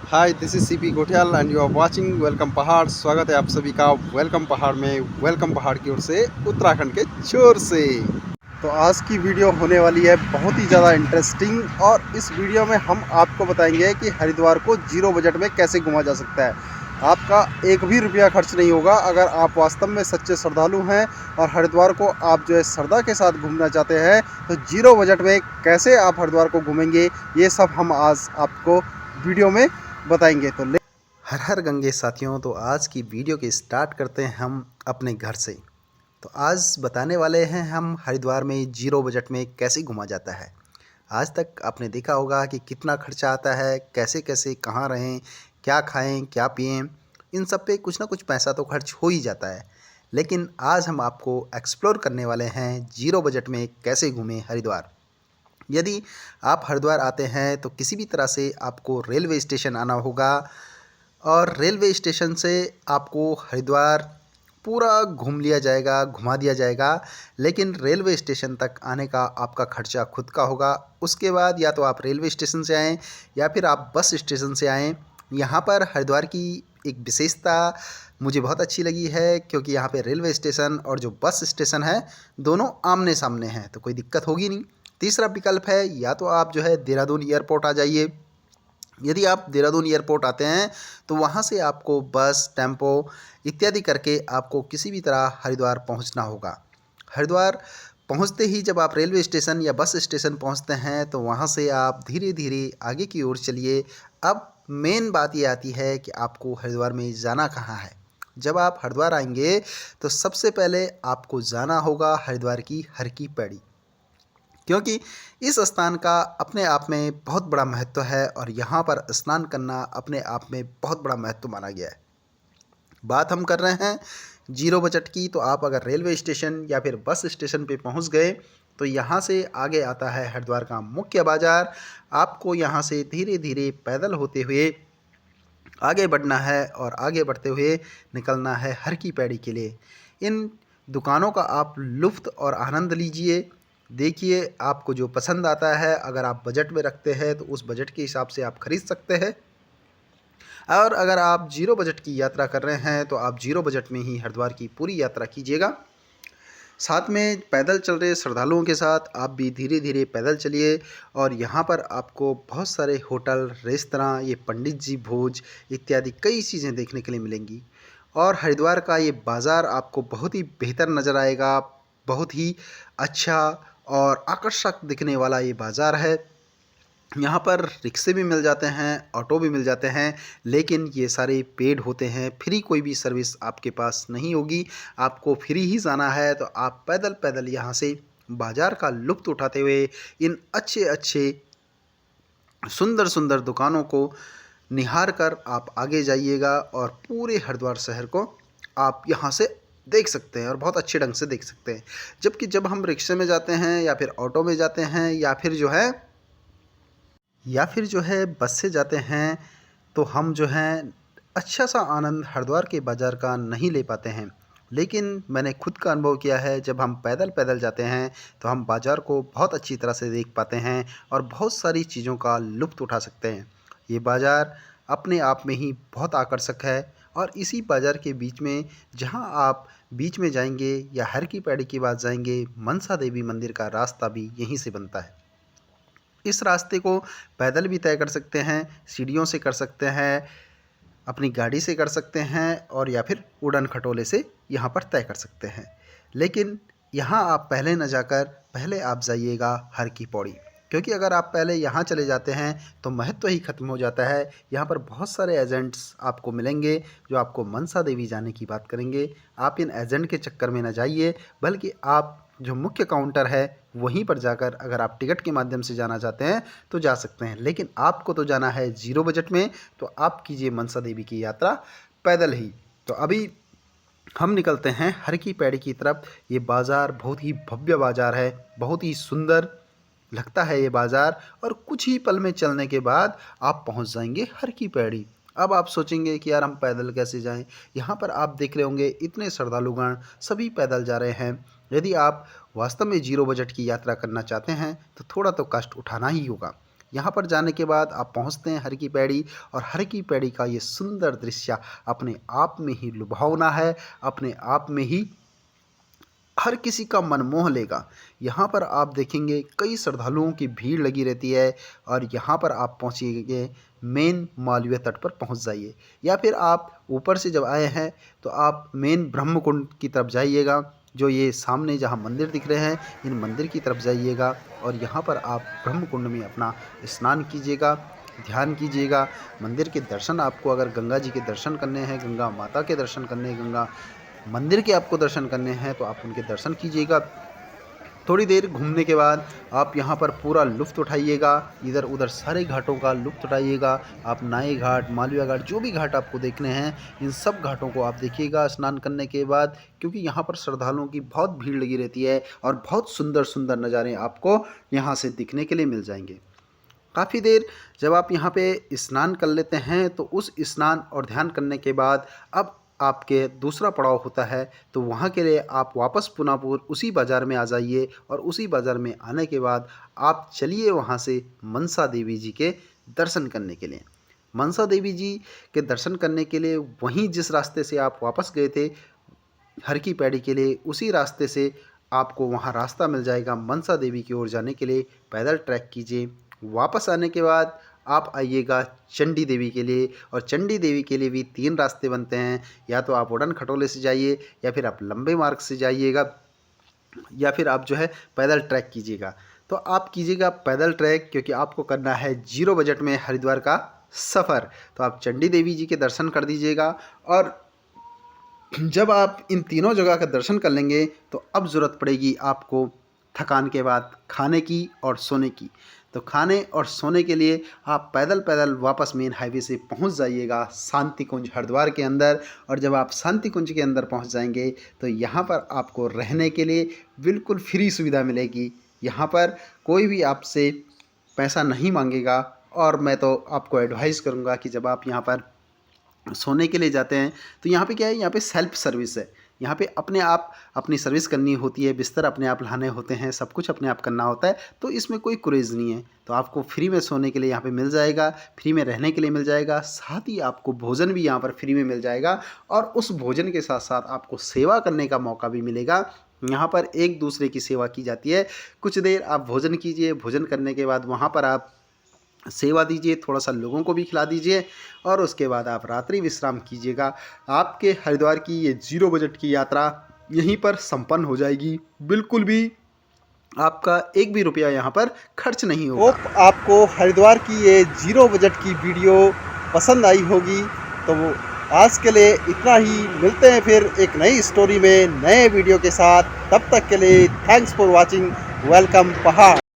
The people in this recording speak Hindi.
Hi, this is CP Gothiyal and you are watching welcome Pahad. स्वागत है आप सभी का वेलकम पहाड़ में। वेलकम पहाड़ की ओर से, उत्तराखंड के छोर से। तो आज की वीडियो होने वाली है बहुत ही ज़्यादा इंटरेस्टिंग, और इस वीडियो में हम आपको बताएंगे कि हरिद्वार को जीरो बजट में कैसे घुमा जा सकता है। आपका एक भी रुपया खर्च नहीं होगा अगर आप वास्तव में सच्चे श्रद्धालु हैं और हरिद्वार को आप जो है श्रद्धा के साथ घूमना चाहते हैं। तो जीरो बजट में कैसे आप हरिद्वार को घूमेंगे, ये सब हम आज आपको वीडियो में बताएंगे। तो हर हर गंगे साथियों, तो आज की वीडियो की स्टार्ट करते हैं हम अपने घर से। तो आज बताने वाले हैं हम हरिद्वार में जीरो बजट में कैसे घूमा जाता है। आज तक आपने देखा होगा कि कितना खर्चा आता है, कैसे कैसे कहाँ रहें, क्या खाएं, क्या पिएं, इन सब पे कुछ ना कुछ पैसा तो खर्च हो ही जाता है। लेकिन आज हम आपको एक्सप्लोर करने वाले हैं जीरो बजट में कैसे घूमें हरिद्वार। यदि आप हरिद्वार आते हैं तो किसी भी तरह से आपको रेलवे स्टेशन आना होगा, और रेलवे स्टेशन से आपको हरिद्वार पूरा घूम लिया जाएगा, घुमा दिया जाएगा। लेकिन रेलवे स्टेशन तक आने का आपका खर्चा खुद का होगा। उसके बाद या तो आप रेलवे स्टेशन से आएँ या फिर आप बस स्टेशन से आएँ। यहाँ पर हरिद्वार की एक विशेषता मुझे बहुत अच्छी लगी है, क्योंकि यहाँ पे रेलवे स्टेशन और जो बस स्टेशन है दोनों आमने सामने हैं, तो कोई दिक्कत होगी नहीं। तीसरा विकल्प है, या तो आप जो है देहरादून एयरपोर्ट आ जाइए। यदि आप देहरादून एयरपोर्ट आते हैं तो वहाँ से आपको बस, टेम्पो इत्यादि करके आपको किसी भी तरह हरिद्वार पहुँचना होगा। हरिद्वार पहुँचते ही जब आप रेलवे स्टेशन या बस स्टेशन पहुँचते हैं तो वहाँ से आप धीरे धीरे आगे की ओर चलिए। अब मेन बात ये आती है कि आपको हरिद्वार में जाना कहाँ है। जब आप हरिद्वार आएंगे तो सबसे पहले आपको जाना होगा हरिद्वार की हर की पैड़ी, क्योंकि इस स्थान का अपने आप में बहुत बड़ा महत्व है और यहाँ पर स्नान करना अपने आप में बहुत बड़ा महत्व माना गया है। बात हम कर रहे हैं जीरो बजट की, तो आप अगर रेलवे स्टेशन या फिर बस स्टेशन पे पहुँच गए तो यहाँ से आगे आता है हरिद्वार का मुख्य बाज़ार। आपको यहाँ से धीरे धीरे पैदल होते हुए आगे बढ़ना है और आगे बढ़ते हुए निकलना है हर की पैड़ी के लिए। इन दुकानों का आप लुफ्त और आनंद लीजिए। देखिए आपको जो पसंद आता है, अगर आप बजट में रखते हैं तो उस बजट के हिसाब से आप खरीद सकते हैं, और अगर आप जीरो बजट की यात्रा कर रहे हैं तो आप जीरो बजट में ही हरिद्वार की पूरी यात्रा कीजिएगा। साथ में पैदल चल रहे श्रद्धालुओं के साथ आप भी धीरे धीरे पैदल चलिए। और यहाँ पर आपको बहुत सारे होटल, रेस्तरां, ये पंडित जी भोज इत्यादि कई चीज़ें देखने के लिए मिलेंगी। और हरिद्वार का ये बाज़ार आपको बहुत ही बेहतर नज़र आएगा। बहुत ही अच्छा और आकर्षक दिखने वाला ये बाज़ार है। यहाँ पर रिक्शे भी मिल जाते हैं, ऑटो भी मिल जाते हैं, लेकिन ये सारे पेड होते हैं। फ्री कोई भी सर्विस आपके पास नहीं होगी। आपको फ्री ही जाना है तो आप पैदल पैदल यहाँ से बाज़ार का लुत्फ़ उठाते हुए इन अच्छे अच्छे सुंदर सुंदर दुकानों को निहार कर आप आगे जाइएगा, और पूरे हरिद्वार शहर को आप यहाँ से देख सकते हैं और बहुत अच्छे ढंग से देख सकते हैं। जबकि जब हम रिक्शे में जाते हैं या फिर ऑटो में जाते हैं या फिर जो है बस से जाते हैं, तो हम जो हैं अच्छा सा आनंद हरिद्वार के बाज़ार का नहीं ले पाते हैं। लेकिन मैंने खुद का अनुभव किया है, जब हम पैदल पैदल जाते हैं तो हम बाज़ार को बहुत अच्छी तरह से देख पाते हैं और बहुत सारी चीज़ों का लुत्फ़ उठा सकते हैं। ये बाज़ार अपने आप में ही बहुत आकर्षक है, और इसी बाज़ार के बीच में जहाँ आप बीच में जाएंगे या हर की पैड़ी की बात जाएंगे, मनसा देवी मंदिर का रास्ता भी यहीं से बनता है। इस रास्ते को पैदल भी तय कर सकते हैं, सीढ़ियों से कर सकते हैं, अपनी गाड़ी से कर सकते हैं, और या फिर उड़न खटोले से यहाँ पर तय कर सकते हैं। लेकिन यहाँ आप पहले न जाकर पहले आप जाइएगा हर की पौड़ी, क्योंकि अगर आप पहले यहाँ चले जाते हैं तो महत्व ही ख़त्म हो जाता है। यहाँ पर बहुत सारे एजेंट्स आपको मिलेंगे जो आपको मनसा देवी जाने की बात करेंगे। आप इन एजेंट के चक्कर में न जाइए, बल्कि आप जो मुख्य काउंटर है वहीं पर जाकर अगर आप टिकट के माध्यम से जाना चाहते हैं तो जा सकते हैं। लेकिन आपको तो जाना है जीरो बजट में, तो आप कीजिए मनसा देवी की यात्रा पैदल ही। तो अभी हम निकलते हैं हर की पैड़ी की तरफ। ये बाज़ार बहुत ही भव्य बाज़ार है, बहुत ही सुंदर लगता है ये बाज़ार, और कुछ ही पल में चलने के बाद आप पहुंच जाएंगे हर की पैड़ी। अब आप सोचेंगे कि यार हम पैदल कैसे जाएं। यहाँ पर आप देख रहे होंगे इतने श्रद्धालुगण सभी पैदल जा रहे हैं। यदि आप वास्तव में जीरो बजट की यात्रा करना चाहते हैं तो थोड़ा तो कष्ट उठाना ही होगा। यहाँ पर जाने के बाद आप पहुँचते हैं हर की पैड़ी, और हर की पैड़ी का ये सुंदर दृश्य अपने आप में ही लुभावना है, अपने आप में ही हर किसी का मन मोह लेगा। यहाँ पर आप देखेंगे कई श्रद्धालुओं की भीड़ लगी रहती है, और यहाँ पर आप पहुँचिए मेन मालवीय तट पर पहुँच जाइए, या फिर आप ऊपर से जब आए हैं तो आप मेन ब्रह्म कुंड की तरफ जाइएगा, जो ये सामने जहाँ मंदिर दिख रहे हैं इन मंदिर की तरफ जाइएगा, और यहाँ पर आप ब्रह्म कुंड में अपना स्नान कीजिएगा, ध्यान कीजिएगा। मंदिर के दर्शन, आपको अगर गंगा जी के दर्शन करने हैं, गंगा माता के दर्शन करने हैं, गंगा मंदिर के आपको दर्शन करने हैं, तो आप उनके दर्शन कीजिएगा। थोड़ी देर घूमने के बाद आप यहाँ पर पूरा लुत्फ़ उठाइएगा, इधर उधर सारे घाटों का लुत्फ़ उठाइएगा। आप नाई घाट, मालवीय घाट, जो भी घाट आपको देखने हैं इन सब घाटों को आप देखिएगा स्नान करने के बाद, क्योंकि यहाँ पर श्रद्धालुओं की बहुत भीड़ लगी रहती है और बहुत सुंदर सुंदर नज़ारे आपको यहाँ से दिखने के लिए मिल जाएंगे। काफ़ी देर जब आप यहाँ पे स्नान कर लेते हैं तो उस स्नान और ध्यान करने के बाद अब आपके दूसरा पड़ाव होता है, तो वहाँ के लिए आप वापस पुनापुर उसी बाज़ार में आ जाइए, और उसी बाज़ार में आने के बाद आप चलिए वहाँ से मनसा देवी जी के दर्शन करने के लिए। मनसा देवी जी के दर्शन करने के लिए वहीं जिस रास्ते से आप वापस गए थे हर की पैड़ी के लिए, उसी रास्ते से आपको वहाँ रास्ता मिल जाएगा मनसा देवी की ओर जाने के लिए। पैदल ट्रैक कीजिए। वापस आने के बाद आप आइएगा चंडी देवी के लिए, और चंडी देवी के लिए भी 3 रास्ते बनते हैं, या तो आप उड़न खटोले से जाइए, या फिर आप लंबे मार्ग से जाइएगा, या फिर आप जो है पैदल ट्रैक कीजिएगा। तो आप कीजिएगा पैदल ट्रैक, क्योंकि आपको करना है 0 बजट में हरिद्वार का सफ़र। तो आप चंडी देवी जी के दर्शन कर दीजिएगा, और जब आप इन तीनों जगह का दर्शन कर लेंगे तो अब ज़रूरत पड़ेगी आपको थकान के बाद खाने की और सोने की। तो खाने और सोने के लिए आप पैदल पैदल वापस मेन हाईवे से पहुंच जाइएगा शांति कुंज हरिद्वार के अंदर, और जब आप शांति कुंज के अंदर पहुंच जाएंगे तो यहाँ पर आपको रहने के लिए बिल्कुल फ्री सुविधा मिलेगी। यहाँ पर कोई भी आपसे पैसा नहीं मांगेगा, और मैं तो आपको एडवाइस करूँगा कि जब आप यहाँ पर सोने के लिए जाते हैं तो यहाँ पे क्या है, यहाँ पे सेल्फ सर्विस है। यहाँ पे अपने आप अपनी सर्विस करनी होती है, बिस्तर अपने आप लाने होते हैं, सब कुछ अपने आप करना होता है, तो इसमें कोई क्रेज़ नहीं है। तो आपको फ्री में सोने के लिए यहाँ पे मिल जाएगा, फ्री में रहने के लिए मिल जाएगा, साथ ही आपको भोजन भी यहाँ पर फ्री में मिल जाएगा, और उस भोजन के साथ साथ आपको सेवा करने का मौका भी मिलेगा। यहाँ पर एक दूसरे की सेवा की जाती है। कुछ देर आप भोजन कीजिए, भोजन करने के बाद वहाँ पर आप सेवा दीजिए, थोड़ा सा लोगों को भी खिला दीजिए, और उसके बाद आप रात्रि विश्राम कीजिएगा। आपके हरिद्वार की ये 0 बजट की यात्रा यहीं पर संपन्न हो जाएगी। बिल्कुल भी आपका एक भी रुपया यहाँ पर खर्च नहीं होगा। आपको हरिद्वार की ये 0 बजट की वीडियो पसंद आई होगी। तो वो आज के लिए इतना ही। मिलते हैं फिर एक नई स्टोरी में नए वीडियो के साथ। तब तक के लिए थैंक्स फॉर वॉचिंग। वेलकम पहाड़।